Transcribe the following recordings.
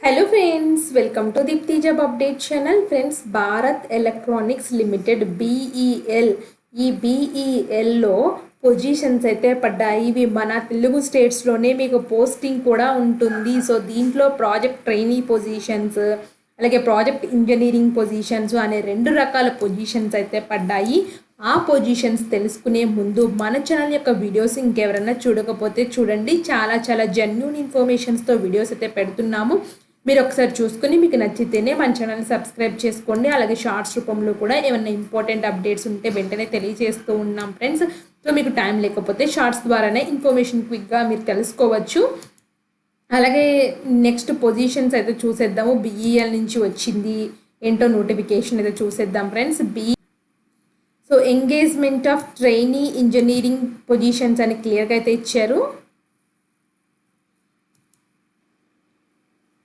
Hello friends, welcome to Deepti job update channel. Friends, Bharat electronics limited BEL ఈ BELలో positions అయితే పడ్డాయి. ఇవి మన తెలుగు స్టేట్స్లోనే మీకు పోస్టింగ్ కూడా ఉంటుంది. సో దీంట్లో ప్రాజెక్ట్ ట్రైనీ పొజిషన్స్ అలాగే ప్రాజెక్ట్ ఇంజనీరింగ్ పొజిషన్స్ అనే రెండు రకాల పొజిషన్స్ అయితే పడ్డాయి. ఆ పొజిషన్స్ తెలుసుకునే ముందు మన ఛానల్ యొక్క వీడియోస్ ఇంకెవరైనా చూడకపోతే చూడండి. చాలా చాలా జెన్యూన్ ఇన్ఫర్మేషన్స్తో వీడియోస్ అయితే పెడుతున్నాము. మీరు ఒకసారి చూసుకొని మీకు నచ్చితేనే మన ఛానల్ని సబ్స్క్రైబ్ చేసుకోండి. అలాగే షార్ట్స్ రూపంలో కూడా ఏమైనా ఇంపార్టెంట్ అప్డేట్స్ ఉంటే వెంటనే తెలియజేస్తూ ఉన్నాం ఫ్రెండ్స్. సో మీకు టైం లేకపోతే షార్ట్స్ ద్వారానే ఇన్ఫర్మేషన్ క్విక్గా మీరు తెలుసుకోవచ్చు. అలాగే నెక్స్ట్ పొజిషన్స్ అయితే చూసేద్దాము. BEL నుంచి వచ్చింది ఏంటో నోటిఫికేషన్ అయితే చూసేద్దాం friends. So engagement of trainee engineering positions అని క్లియర్గా అయితే ఇచ్చారు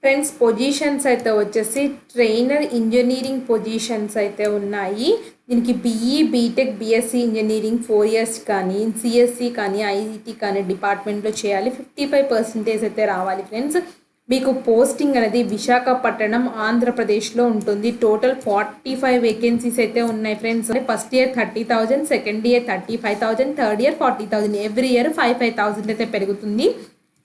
ఫ్రెండ్స్. పొజిషన్స్ అయితే వచ్చేసి ట్రైనర్ ఇంజనీరింగ్ పొజిషన్స్ అయితే ఉన్నాయి. దీనికి BE, BTech, BSc engineering 4 years కానీ CSC కానీ IIT కానీ డిపార్ట్మెంట్లో చేయాలి. 55% అయితే రావాలి ఫ్రెండ్స్. మీకు పోస్టింగ్ అనేది విశాఖపట్నం ఆంధ్రప్రదేశ్లో ఉంటుంది. టోటల్ 45 వేకెన్సీస్ అయితే ఉన్నాయి friends. First year 30,000, second year 35,000, third year 40,000, every year 5,000 అయితే పెరుగుతుంది.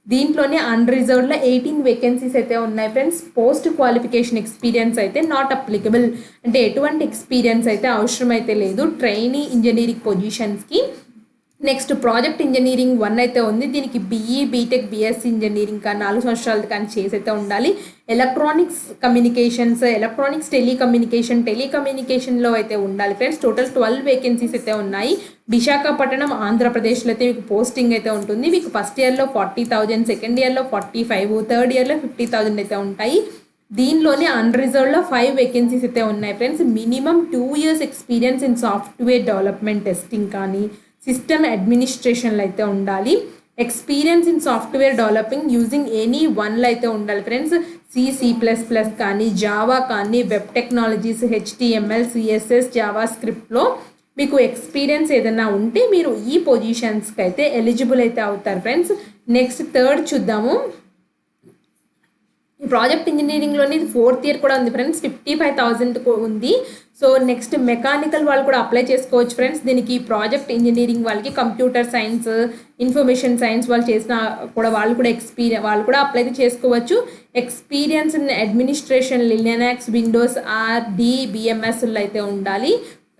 దీంట్లోనే అన్రిజర్వ్డ్లో 18 వేకెన్సీస్ అయితే ఉన్నాయి ఫ్రెండ్స్. పోస్ట్ క్వాలిఫికేషన్ ఎక్స్పీరియన్స్ అయితే నాట్ అప్లికబుల్, అంటే ఎటువంటి ఎక్స్పీరియన్స్ అయితే అవసరం అయితే లేదు ట్రైనీ ఇంజనీరింగ్ పొజిషన్స్కి. నెక్స్ట్ ప్రాజెక్ట్ ఇంజనీరింగ్ 1 అయితే ఉంది. దీనికి BE, BTech, BSc ఇంజనీరింగ్ కానీ 4 సంవత్సరాలు కానీ చేసి అయితే ఉండాలి. ఎలక్ట్రానిక్స్ కమ్యూనికేషన్స్, ఎలక్ట్రానిక్స్ టెలికమ్యూనికేషన్లో అయితే ఉండాలి ఫ్రెండ్స్. టోటల్ 12 వేకెన్సీస్ అయితే ఉన్నాయి. విశాఖపట్నం ఆంధ్రప్రదేశ్లో అయితే మీకు పోస్టింగ్ అయితే ఉంటుంది. మీకు ఫస్ట్ ఇయర్లో 40,000, సెకండ్ ఇయర్లో 45, థర్డ్ ఇయర్లో 50,000 అయితే ఉంటాయి. దీనిలోనే అన్రిజర్వ్డ్లో 5 వేకెన్సీస్ అయితే ఉన్నాయి friends. Minimum 2 years experience in software development testing కానీ సిస్టమ్ అడ్మినిస్ట్రేషన్లో అయితే ఉండాలి. Experience in software developing using any వన్లో అయితే ఉండాలి ఫ్రెండ్స్. C++ కానీ జావా కానీ web technologies, HTML, CSS, Java స్క్రిప్ట్లో మీకు ఎక్స్పీరియన్స్ ఏదైనా ఉంటే మీరు ఈ పొజిషన్స్కి అయితే ఎలిజిబుల్ అయితే అవుతారు ఫ్రెండ్స్. నెక్స్ట్ థర్డ్ చూద్దాము. ఈ ప్రాజెక్ట్ ఇంజనీరింగ్లోని ఇది 4th ఇయర్ కూడా ఉంది ఫ్రెండ్స్. 55,000 ఉంది. సో నెక్స్ట్ మెకానికల్ వాళ్ళు కూడా అప్లై చేసుకోవచ్చు ఫ్రెండ్స్. దీనికి ప్రాజెక్ట్ ఇంజనీరింగ్ వాళ్ళకి కంప్యూటర్ సైన్స్, ఇన్ఫర్మేషన్ సైన్స్ వాళ్ళు చేసిన కూడా వాళ్ళు కూడా అప్లై చేసుకోవచ్చు. ఎక్స్పీరియన్స్ ఇన్ అడ్మినిస్ట్రేషన్, లినక్స్, విండోస్, BMSలో అయితే ఉండాలి.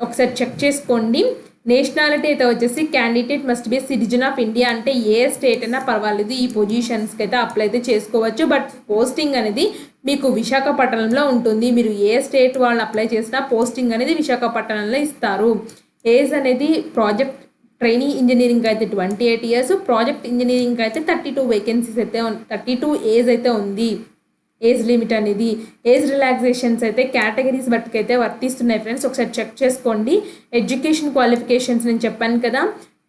ఒకసారి చెక్ చేసుకోండి. నేషనాలిటీ అయితే వచ్చేసి candidate must be citizen of India, అంటే ఏ స్టేట్ అయినా పర్వాలేదు ఈ పొజిషన్స్కి అయితే అప్లై అయితే చేసుకోవచ్చు. బట్ పోస్టింగ్ అనేది మీకు విశాఖపట్నంలో ఉంటుంది. మీరు ఏ స్టేట్ వాళ్ళు అప్లై చేసినా పోస్టింగ్ అనేది విశాఖపట్నంలో ఇస్తారు. ఏజ్ అనేది ప్రాజెక్ట్ ట్రైనీ ఇంజనీరింగ్ అయితే 28 years, ప్రాజెక్ట్ ఇంజనీరింగ్ అయితే 32 వేకెన్సీస్ అయితే 32 ఏజ్ అయితే ఉంది. ఏజ్ లిమిట్ అనేది ఏజ్ రిలాక్సేషన్స్ అయితే కేటగిరీస్ బట్టి అయితే వర్తిస్తున్నాయి ఫ్రెండ్స్. ఒకసారి చెక్ చేసుకోండి. ఎడ్యుకేషన్ క్వాలిఫికేషన్స్ నేను చెప్పాను కదా.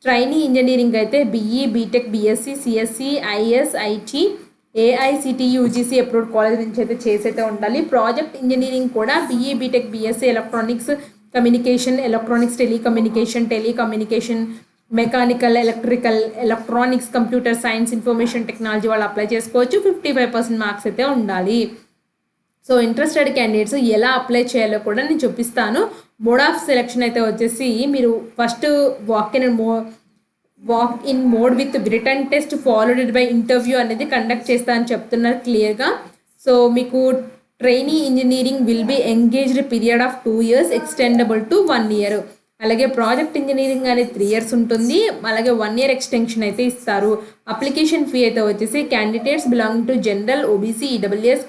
ట్రైనీ ఇంజనీరింగ్ అయితే BE, BTech, BSc, CSC, IS, IT, AICTE, UGC approved college నుంచి అయితే చేసి అయితే ఉండాలి. ప్రాజెక్ట్ ఇంజనీరింగ్ కూడా BE, BTech, BSc electronics communication, electronics telecommunication, mechanical, electrical, electronics, computer science, information technology వాళ్ళు అప్లై చేసుకోవచ్చు. 55% మార్క్స్ అయితే ఉండాలి. సో ఇంట్రెస్టెడ్ క్యాండిడేట్స్ ఎలా అప్లై చేయాలో కూడా నేను చూపిస్తాను. మోడ్ ఆఫ్ సెలెక్షన్ అయితే వచ్చేసి మీరు first walk in mode with return test followed by interview అనేది కండక్ట్ చేస్తా అని చెప్తున్నారు క్లియర్గా. సో మీకు trainee engineering will be engaged period of 2 years extendable to 1 year. అలాగే ప్రాజెక్ట్ ఇంజనీరింగ్ అనేది 3 years ఉంటుంది. అలాగే 1 year ఎక్స్టెన్షన్ అయితే ఇస్తారు. అప్లికేషన్ ఫీ అయితే వచ్చేసి candidates belong to general, OBC, EWS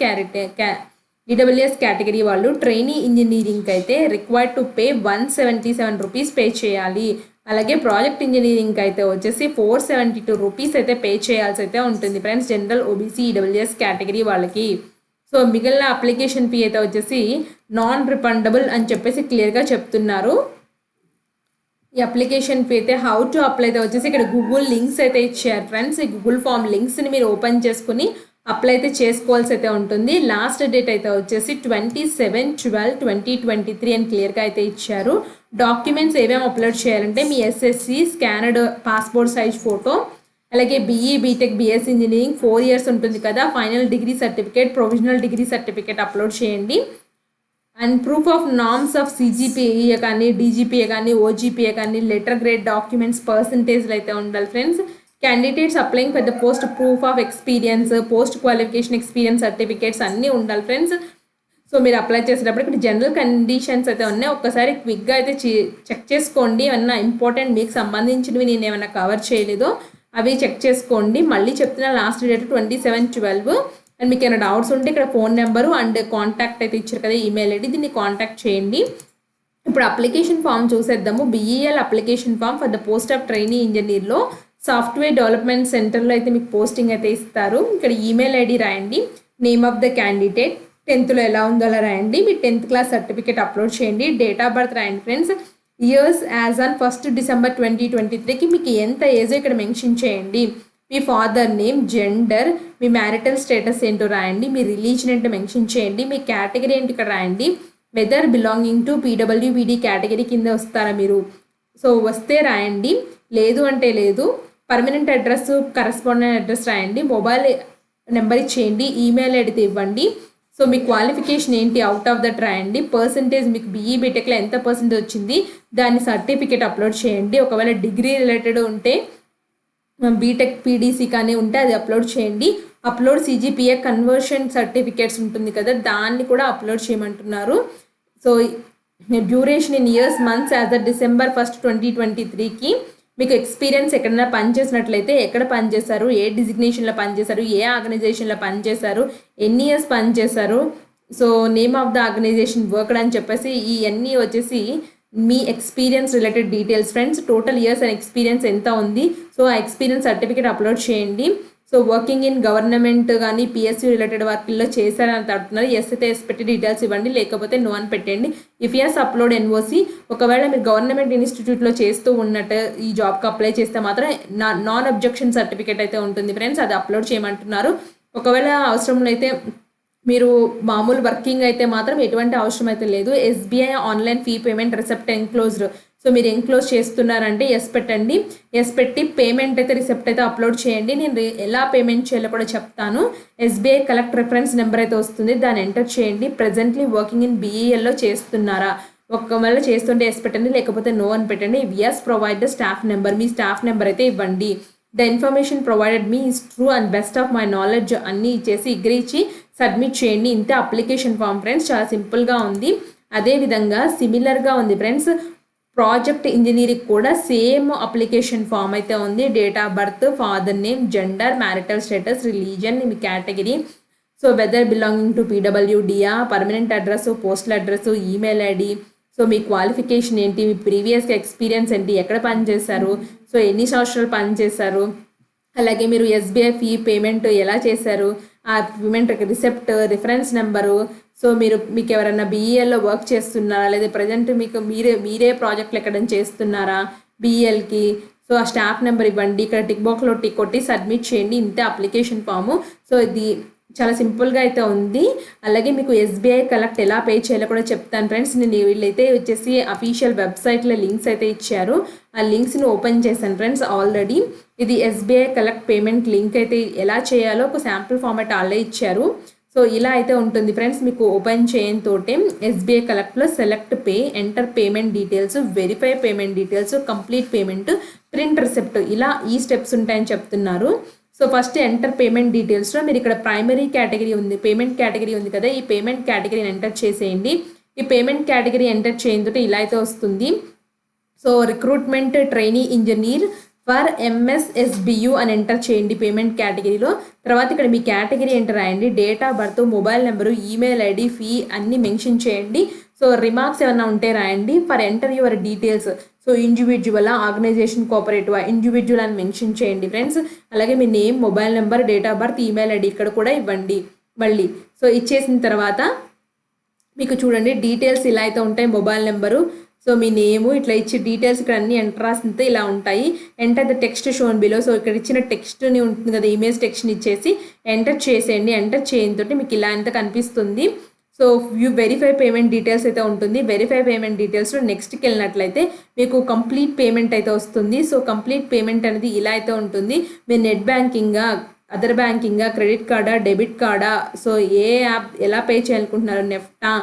category వాళ్ళు ట్రైనీ ఇంజనీరింగ్కి అయితే required to pay 177 rupees pay చేయాలి. అలాగే ప్రాజెక్ట్ ఇంజనీరింగ్కి అయితే వచ్చేసి 472 రూపీస్ అయితే పే చేయాల్సి అయితే ఉంటుంది friends, general, OBC, EWS category వాళ్ళకి. సో మిగిలిన అప్లికేషన్ ఫీ అయితే వచ్చేసి నాన్ రిఫండబుల్ అని చెప్పేసి క్లియర్గా చెప్తున్నారు. ఈ అప్లికేషన్ ఫీ అయితే హౌ టు అప్లై అయితే వచ్చేసి ఇక్కడ గూగుల్ లింక్స్ అయితే ఇచ్చారు ఫ్రెండ్స్. ఈ గూగుల్ ఫామ్ లింక్స్ని మీరు ఓపెన్ చేసుకుని అప్లై అయితే చేసుకోవాల్సి అయితే ఉంటుంది. లాస్ట్ డేట్ అయితే వచ్చేసి 27/12/2023 అని క్లియర్గా అయితే ఇచ్చారు. డాక్యుమెంట్స్ ఏమేమి అప్లోడ్ చేయాలంటే మీ SSC scanned passport size photo, అలాగే BE BTech BSc engineering 4 years ఉంటుంది కదా, final degree certificate, provisional degree certificate upload చేయండి. And proof of norms of CGPA కానీ, డీజీపీఏ కానీ, ఓజీపీఏ కానీ, లెటర్ గ్రేడ్ డాక్యుమెంట్స్ పర్సంటేజ్లు అయితే ఉండాలి friends. Candidates applying for the post proof of experience, post qualification experience certificates అన్నీ ఉండాలి friends. So మీరు అప్లై చేసేటప్పుడు ఇక్కడ జనరల్ కండిషన్స్ అయితే ఉన్నాయి, ఒక్కసారి క్విక్గా అయితే చెక్ చేసుకోండి. ఏమన్నా ఇంపార్టెంట్ మీకు సంబంధించినవి నేను ఏమైనా కవర్ చేయలేదో అవి చెక్ చేసుకోండి. మళ్ళీ చెప్తున్నా, లాస్ట్ డేట్ 27/12. అండ్ మీకు ఏమైనా డౌట్స్ ఉంటే ఇక్కడ ఫోన్ నెంబరు అండ్ కాంటాక్ట్ అయితే ఇచ్చారు కదా, ఈమెయిల్ ఐడి, దీన్ని కాంటాక్ట్ చేయండి. ఇప్పుడు అప్లికేషన్ ఫామ్ చూసేద్దాము. BEL application form for the post of trainee ఇంజనీర్లో సాఫ్ట్వేర్ డెవలప్మెంట్ సెంటర్లో అయితే మీకు పోస్టింగ్ అయితే ఇస్తారు. ఇక్కడ ఈమెయిల్ ఐడి రాయండి, name of the candidate, 10th ఎలా ఉందో అలా రాయండి, మీ 10th క్లాస్ సర్టిఫికేట్ అప్లోడ్ చేయండి, డేట్ ఆఫ్ బర్త్ రాయండి friends. Years as on 1st December 2023కి మీకు ఎంత ఏజో ఇక్కడ మెన్షన్ చేయండి. మీ ఫాదర్ నేమ్, జెండర్, మీ మ్యారిటల్ స్టేటస్ ఏంటో రాయండి, మీ రిలీజన్ ఏంటో మెన్షన్ చేయండి, మీ కేటగిరీ ఏంటి ఇక్కడ రాయండి, whether belonging to PWBD category కింద వస్తారా మీరు, సో వస్తే రాయండి, లేదు అంటే లేదు. పర్మనెంట్ అడ్రస్, కరెస్పాండెంట్ అడ్రస్ రాయండి, మొబైల్ నెంబర్ ఇచ్చేయండి, ఈమెయిల్ ఐడితే ఇవ్వండి. సో మీ క్వాలిఫికేషన్ ఏంటి, అవుట్ ఆఫ్ దట్ రాయండి, పర్సంటేజ్ మీకు బీఈ బీటెక్లో ఎంత పర్సెంటేజ్ వచ్చింది దాని సర్టిఫికేట్ అప్లోడ్ చేయండి. ఒకవేళ డిగ్రీ రిలేటెడ్ ఉంటే, బీటెక్ పీడీసీ కానీ ఉంటే అది అప్లోడ్ చేయండి. అప్లోడ్ సిజిపిఏ కన్వర్షన్ సర్టిఫికేట్స్ ఉంటుంది కదా, దాన్ని కూడా అప్లోడ్ చేయమంటున్నారు. So duration in years, months as the December 1st, 2023కి మీకు ఎక్స్పీరియన్స్ ఎక్కడైనా పనిచేసినట్లయితే ఎక్కడ పనిచేశారు, ఏ డిజిగ్నేషన్లో పనిచేశారు, ఏ ఆర్గనైజేషన్లో పనిచేశారు, ఎన్ని ఇయర్స్ పనిచేశారు, so name of the organisation worked అని చెప్పేసి ఇవన్నీ వచ్చేసి మీ experience related details friends. Total years and experience ఎంత ఉంది, సో ఆ ఎక్స్పీరియన్స్ సర్టిఫికేట్ అప్లోడ్ చేయండి. సో వర్కింగ్ ఇన్ గవర్నమెంట్ కానీ పిఎస్యూ రిలేటెడ్ వర్క్లో చేశారని అడుగుతున్నారు. ఎస్ అయితే ఎస్ పెట్టి డీటెయిల్స్ ఇవ్వండి, లేకపోతే నో అని పెట్టండి. If yes upload NOC. ఒకవేళ మీరు గవర్నమెంట్ ఇన్స్టిట్యూట్లో చేస్తూ ఉన్నట్టు ఈ జాబ్కి అప్లై చేస్తే మాత్రం నాన్ అబ్జెక్షన్ సర్టిఫికేట్ అయితే ఉంటుంది ఫ్రెండ్స్, అది అప్లోడ్ చేయమంటున్నారు. ఒకవేళ అవసరం అయితే మీరు మామూలు వర్కింగ్ అయితే మాత్రం ఎటువంటి అవసరం అయితే లేదు. SBI online fee payment receipt enclosed. So మీరు ఎన్క్లోజ్ చేస్తున్నారంటే ఎస్ పెట్టండి, ఎస్ పెట్టి పేమెంట్ అయితే రిసెప్ట్ అయితే అప్లోడ్ చేయండి. నేను ఎలా పేమెంట్ చేయాలో కూడా చెప్తాను. ఎస్బీఐ కలెక్ట్ రిఫరెన్స్ నెంబర్ అయితే వస్తుంది, దాన్ని ఎంటర్ చేయండి. ప్రజెంట్లీ వర్కింగ్ ఇన్ బీఈఎల్లో చేస్తున్నారా, ఒకవేళ చేస్తుంటే ఎస్ పెట్టండి, లేకపోతే నో అని పెట్టండి. Yes provide the staff number, మీ స్టాఫ్ నెంబర్ అయితే ఇవ్వండి. The information provided me is true and best of my knowledge అన్నీ ఇచ్చేసి అగ్రీ ఇచ్చి సబ్మిట్ చేయండి. ఇంతే అప్లికేషన్ ఫామ్ ఫ్రెండ్స్, చాలా సింపుల్గా ఉంది. అదేవిధంగా సిమిలర్గా ఉంది ఫ్రెండ్స్, ప్రాజెక్ట్ ఇంజనీరింగ్ కూడా సేమ్ అప్లికేషన్ ఫామ్ అయితే ఉంది. Date of birth, father name, gender, marital status, religion, మీ category, so whether belonging to పీడబ్ల్యూడియా, permanent address, postal address, email ID, so మీ క్వాలిఫికేషన్ ఏంటి, మీ ప్రీవియస్గా ఎక్స్పీరియన్స్ ఏంటి, ఎక్కడ పనిచేశారు, సో ఎన్ని సంవత్సరాలు పనిచేశారు, అలాగే మీరు ఎస్బీఐ ఫీ పేమెంట్ ఎలా చేశారు, ఆ payment receipt, reference number, so మీకు ఎవరైనా బీఈఎల్లో వర్క్ చేస్తున్నారా, లేదా ప్రజెంట్ మీకు మీరే ప్రాజెక్టులు ఎక్కడైనా చేస్తున్నారా బీఈఎల్కి, సో ఆ స్టాఫ్ నెంబర్ ఇవ్వండి. ఇక్కడ టిక్ బాక్స్లో టిక్ కొట్టి సబ్మిట్ చేయండి. ఇంతే అప్లికేషన్ ఫాము. సో ఇది చాలా సింపుల్గా అయితే ఉంది. అలాగే మీకు ఎస్బీఐ కలెక్ట్ ఎలా పే చేయాలో కూడా చెప్తాను ఫ్రెండ్స్. నేను వీళ్ళైతే వచ్చేసి అఫీషియల్ వెబ్సైట్లో లింక్స్ అయితే ఇచ్చారు, ఆ లింక్స్ని ఓపెన్ చేశాను ఫ్రెండ్స్ ఆల్రెడీ. ఇది ఎస్బీఐ కలెక్ట్ పేమెంట్ లింక్ అయితే ఎలా చేయాలో ఒక శాంపుల్ ఫార్మాట్ ఆల్రెడీ ఇచ్చారు. సో ఇలా అయితే ఉంటుంది ఫ్రెండ్స్. మీకు ఓపెన్ చేయడంతోటే ఎస్బీఐ కలెక్ట్లో select pay, enter payment details, verify payment details, complete payment, print receipt, ఇలా ఈ స్టెప్స్ ఉంటాయని చెప్తున్నారు. సో ఫస్ట్ ఎంటర్ పేమెంట్ డీటెయిల్స్లో మీరు ఇక్కడ ప్రైమరీ కేటగిరీ ఉంది, పేమెంట్ కేటగిరీ ఉంది కదా, ఈ పేమెంట్ కేటగిరీని ఎంటర్ చేసేయండి. ఈ పేమెంట్ కేటగిరీ ఎంటర్ చేయడంతో ఇలా అయితే వస్తుంది. So recruitment trainee engineer for MSSBU అని ఎంటర్ చేయండి పేమెంట్ కేటగిరీలో. తర్వాత ఇక్కడ మీ కేటగిరీ ఎంటర్ రాయండి, date of birth, mobile number, email ID, fee అన్నీ మెన్షన్ చేయండి. సో రిమార్క్స్ ఏమైనా ఉంటే రాయండి. For enter your details, so individual, organisation, cooperative, individual అని మెన్షన్ చేయండి ఫ్రెండ్స్. అలాగే మీ name, mobile number, date of birth, email ID ఇక్కడ కూడా ఇవ్వండి మళ్ళీ. సో ఇచ్చేసిన తర్వాత మీకు చూడండి డీటెయిల్స్ ఇలా అయితే ఉంటాయి. మొబైల్ నెంబరు, సో మీ నేము ఇట్లా ఇచ్చి డీటెయిల్స్ ఇక్కడ అన్ని ఎంటర్ రాసితే ఇలా ఉంటాయి. Enter the text shown below, so ఇక్కడ ఇచ్చిన టెక్స్ట్ని ఉంటుంది కదా, ఇమేజ్ టెక్స్ట్ని ఇచ్చేసి ఎంటర్ చేసేయండి. ఎంటర్ చేయడంతో మీకు ఇలా ఎంత కనిపిస్తుంది. సో వెరిఫై పేమెంట్ డీటెయిల్స్ అయితే ఉంటుంది. వెరిఫై పేమెంట్ డీటెయిల్స్లో నెక్స్ట్కి వెళ్ళినట్లయితే మీకు కంప్లీట్ పేమెంట్ అయితే వస్తుంది. సో కంప్లీట్ పేమెంట్ అనేది ఇలా అయితే ఉంటుంది. మీరు నెట్ బ్యాంకింగ్గా, అదర్ బ్యాంకింగ్గా, క్రెడిట్ కార్డా, డెబిట్ కార్డా, సో ఏ యాప్ ఎలా పే చేయాలనుకుంటున్నారు, నెఫ్టా,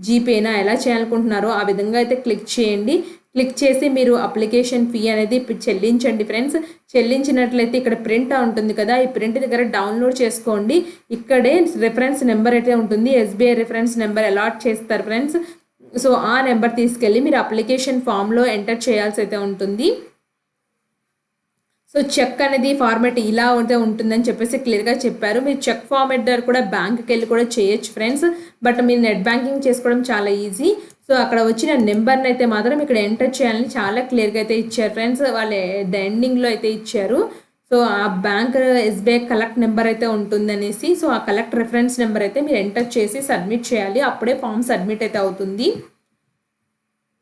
జీపేనా ఎలా చేయాలనుకుంటున్నారో ఆ విధంగా అయితే క్లిక్ చేయండి. క్లిక్ చేసి మీరు అప్లికేషన్ ఫీ అనేది చెల్లించండి ఫ్రెండ్స్. చెల్లించినట్లయితే ఇక్కడ ప్రింట్ ఉంటుంది కదా, ఈ ప్రింట్ దగ్గర డౌన్లోడ్ చేసుకోండి. ఇక్కడే రెఫరెన్స్ నెంబర్ అయితే ఉంటుంది, ఎస్బీఐ రెఫరెన్స్ నెంబర్ అలాట్ చేస్తారు ఫ్రెండ్స్. సో ఆ నెంబర్ తీసుకెళ్ళి మీరు అప్లికేషన్ ఫామ్లో ఎంటర్ చేయాల్సి అయితే ఉంటుంది. సో చెక్ అనేది ఫార్మాట్ ఇలా అయితే ఉంటుందని చెప్పేసి క్లియర్గా చెప్పారు. మీరు చెక్ ఫార్మాట్ ద్వారా కూడా బ్యాంక్కి వెళ్ళి కూడా చేయొచ్చు ఫ్రెండ్స్. బట్ మీరు నెట్ బ్యాంకింగ్ చేసుకోవడం చాలా ఈజీ. సో అక్కడ వచ్చిన నెంబర్ని అయితే మాత్రం ఇక్కడ ఎంటర్ చేయాలని చాలా క్లియర్గా అయితే ఇచ్చారు ఫ్రెండ్స్. వాళ్ళు ఎండింగ్లో అయితే ఇచ్చారు. సో ఆ బ్యాంక్ ఎస్బీఐ కలెక్ట్ నెంబర్ అయితే ఉంటుందనేసి, సో ఆ కలెక్ట్ రెఫరెన్స్ నెంబర్ అయితే మీరు ఎంటర్ చేసి సబ్మిట్ చేయాలి. అప్పుడే ఫామ్ సబ్మిట్ అయితే అవుతుంది.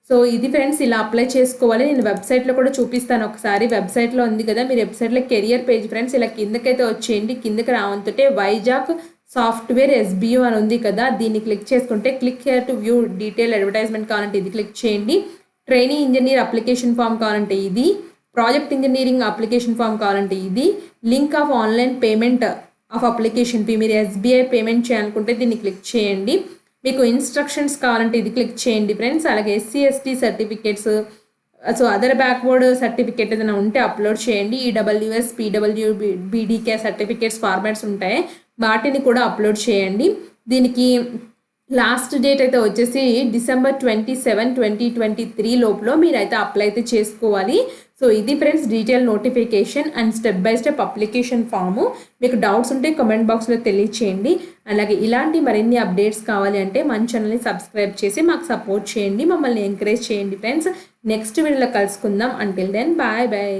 సో ఇది ఫ్రెండ్స్, ఇలా అప్లై చేసుకోవాలి. నేను వెబ్సైట్లో కూడా చూపిస్తాను ఒకసారి. వెబ్సైట్లో ఉంది కదా, మీరు వెబ్సైట్లో కెరియర్ పేజ్ ఫ్రెండ్స్, ఇలా కిందకైతే వచ్చేయండి. కిందకి రావంతుంటే వైజాగ్ సాఫ్ట్వేర్ ఎస్బీయూ అని ఉంది కదా, దీన్ని క్లిక్ చేసుకుంటే click here to view detail advertisement కావాలంటే ఇది క్లిక్ చేయండి. ట్రైనింగ్ ఇంజనీర్ అప్లికేషన్ ఫామ్ కావాలంటే ఇది, ప్రాజెక్ట్ ఇంజనీరింగ్ అప్లికేషన్ ఫామ్ కావాలంటే ఇది, link of online payment of application fee, మీరు ఎస్బీఐ పేమెంట్ చేయాలనుకుంటే దీన్ని క్లిక్ చేయండి. మీకు ఇన్స్ట్రక్షన్స్ కావాలంటే ఇది క్లిక్ చేయండి ఫ్రెండ్స్. అలాగే SC ST certificates, so other backward certificate ఏదైనా ఉంటే అప్లోడ్ చేయండి. ఈడబ్ల్యూఎస్, పీడబ్ల్యూ, బీడీకే సర్టిఫికేట్స్ ఫార్మాట్స్ ఉంటాయి, వాటిని కూడా అప్లోడ్ చేయండి. దీనికి లాస్ట్ డేట్ అయితే వచ్చేసి డిసెంబర్ 27, 2023 లోపల మీరైతే అప్లై అయితే చేసుకోవాలి. సో ఇది friends detail notification and step by step application form. మీకు డౌట్స్ ఉంటే కమెంట్ బాక్స్లో తెలియచేయండి. అలాగే ఇలాంటి మరిన్ని అప్డేట్స్ కావాలి అంటే మన ఛానల్ని సబ్స్క్రైబ్ చేసి మాకు సపోర్ట్ చేయండి, మమ్మల్ని ఎంకరేజ్ చేయండి ఫ్రెండ్స్. నెక్స్ట్ వీడియోలో కలుసుకుందాం. Until then bye bye.